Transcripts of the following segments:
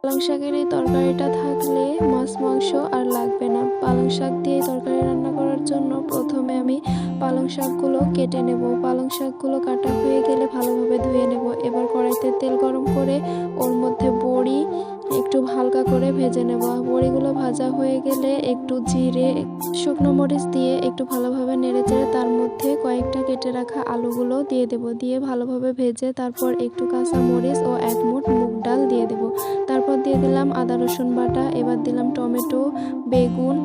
পালং শাকের এই তরকারিটা থাকলে মাছ মাংস আর লাগবে না। পালং শাক দিয়ে তরকারি রান্না করার জন্য প্রথমে আমি পালং শাকগুলো কেটে নেব। পালং শাকগুলো কাটা হয়ে গেলে ভালোভাবে ধুয়ে নেব। এবার কড়াইতে তেল গরম করে ওর মধ্যে বড়ি একটু হালকা করে ভেজে নেব। বড়িগুলো ভাজা হয়ে গেলে একটু জিরে, শুকনো মরিচ দিয়ে একটু ভালোভাবে নেড়েচেড়ে তার মধ্যে কয়েকটা কেটে রাখা আলুগুলো দিয়ে দেব। দিয়ে ভালোভাবে ভেজে তারপর একটু কাঁচা মরিচ ও 1 মুঠ মুগ ডাল দিয়ে দেব। তারপর দিয়ে দিলাম আদা রসুন বাটা, এবার দিলাম টমেটো, বেগুন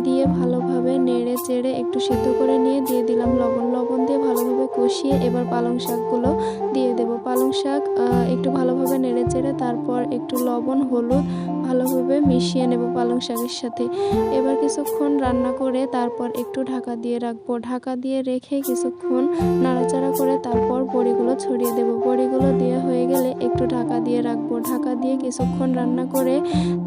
দিয়ে ভালোভাবে নেড়ে চেড়ে একটু সিদ্ধ করে নিয়ে দিয়ে দিলাম লবণ দিয়ে ভালোভাবে কষিয়ে এবার পালং শাকগুলো দিয়ে দেব। পালং শাক একটু ভালোভাবে নেড়ে চেড়ে তারপর একটু লবণ, হলুদ ভালোভাবে মিশিয়ে নেব পালং শাকের সাথে। এবার কিছুক্ষণ রান্না করে তারপর একটু ঢাকা দিয়ে রাখবো। ঢাকা দিয়ে রেখে কিছুক্ষণ নাড়াচাড়া করে তারপর বড়িগুলো ছড়িয়ে দেব। বড়িগুলো দিয়ে হয়ে গেলে একটু ঢাকা দিয়ে রাখবো। ঢাকা দিয়ে কিছুক্ষণ রান্না করে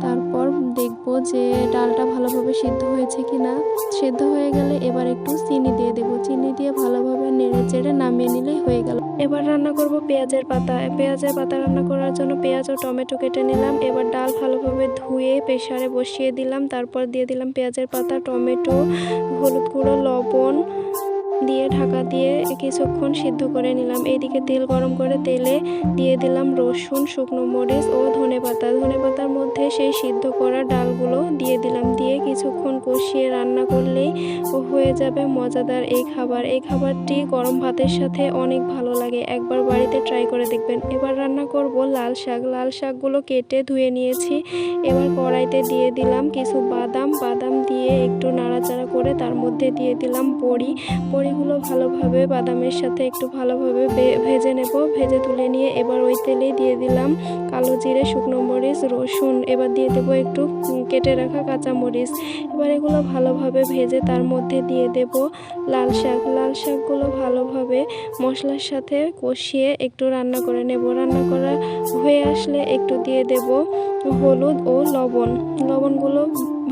তারপর দেখবো যে ডালটা ভালোভাবে সিদ্ধ হয়েছে কিনা। সিদ্ধ হয়ে গেলে এবার একটু চিনি দিয়ে দেব। চিনি দিয়ে ভালোভাবে নেড়ে চেড়ে নামিয়ে নিলেই হয়ে গেল। এবার রান্না করব পেঁয়াজের পাতা। পেঁয়াজের পাতা রান্না করার জন্য পেঁয়াজ ও টমেটো কেটে নিলাম। এবার ডাল ভালোভাবে ধুয়ে প্রেসারে বসিয়ে দিলাম। তারপর দিয়ে দিলাম পেঁয়াজের পাতা, টমেটো, হলুদ গুঁড়ো, লবণ দিয়ে ঢাকা দিয়ে কিছুক্ষণ সিদ্ধ করে নিলাম। এইদিকে তেল গরম করে তেলে দিয়ে দিলাম রসুন, শুকনো মরিচ ও ধনেপাতা। ধনেপাতার মধ্যে সেই সিদ্ধ করা ডালগুলো দিয়ে দিলাম। দিয়ে কিছুক্ষণ কষিয়ে রান্না করলেই হয়ে যাবে মজাদার এই খাবার। এই খাবারটি গরম ভাতের সাথে অনেক ভালো লাগে। একবার বাড়িতে ট্রাই করে দেখবেন। এবার রান্না করব লাল শাক। লাল শাকগুলো কেটে ধুয়ে নিয়েছি। এবার কড়াইতে দিয়ে দিলাম কিছু বাদাম দিয়ে একটু নাড়াচাড়া করে তার মধ্যে দিয়ে দিলাম বড়িগুলো ভালোভাবে বাদামের সাথে একটু ভালোভাবে ভেজে নেব। ভেজে তুলে নিয়ে এবার ওই তেলেই দিয়ে দিলাম কালো জিরে, শুকনো মরিচ, রসুন। এবার দিয়ে দেবো একটু কেটে রাখা কাঁচা মরিচ। এবার এগুলো ভালোভাবে ভেজে তার মধ্যে দিয়ে দেব লাল শাক। লাল শাকগুলো ভালোভাবে মশলার সাথে কষিয়ে একটু রান্না করে নেব। রান্না করা হয়ে আসলে একটু দিয়ে দেব হলুদ ও লবণগুলো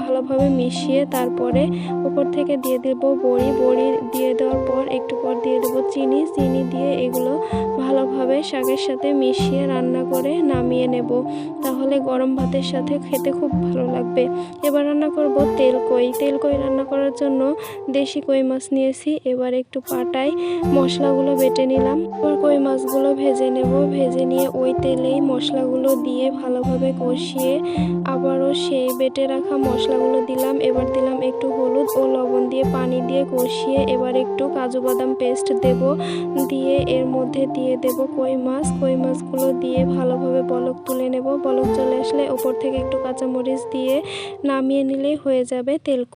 ভালোভাবে মিশিয়ে তারপরে উপর থেকে দিয়ে দেব বড়ি দিয়ে দেওয়ার পর একটু পর দিয়ে দেব চিনি দিয়ে এগুলো ভালোভাবে শাকের সাথে মিশিয়ে রান্না করে নামিয়ে নেব। তাহলে গরম ভাতের সাথে খেতে খুব ভালো লাগবে। এবার রান্না করব তেলকই রান্না করার জন্য দেশি কই মাছ নিয়েছি। এবার একটু পাটায় মশলাগুলো বেটে নিলাম। এবার কই মাছগুলো ভেজে নেব। ভেজে নিয়ে ওই তেলেই মশলাগুলো দিয়ে ভালোভাবে কষিয়ে আবারও সেই বেটে রাখা মশলাগুলো দিলাম। এবার দিলাম একটু হলুদ ও লবণ দিয়ে পানি দিয়ে কষিয়ে এবার একটু কাজু বাদাম পেস্ট দেব। দিয়ে এর মধ্যে দিয়ে দেব কই মাছগুলো দিয়ে ভালোভাবে বলক তুলে নেব। বলক চলে আসলে ওপর থেকে একটু কাঁচামরিচ দিয়ে নামিয়ে নিলেই হয়ে যাবে তেল।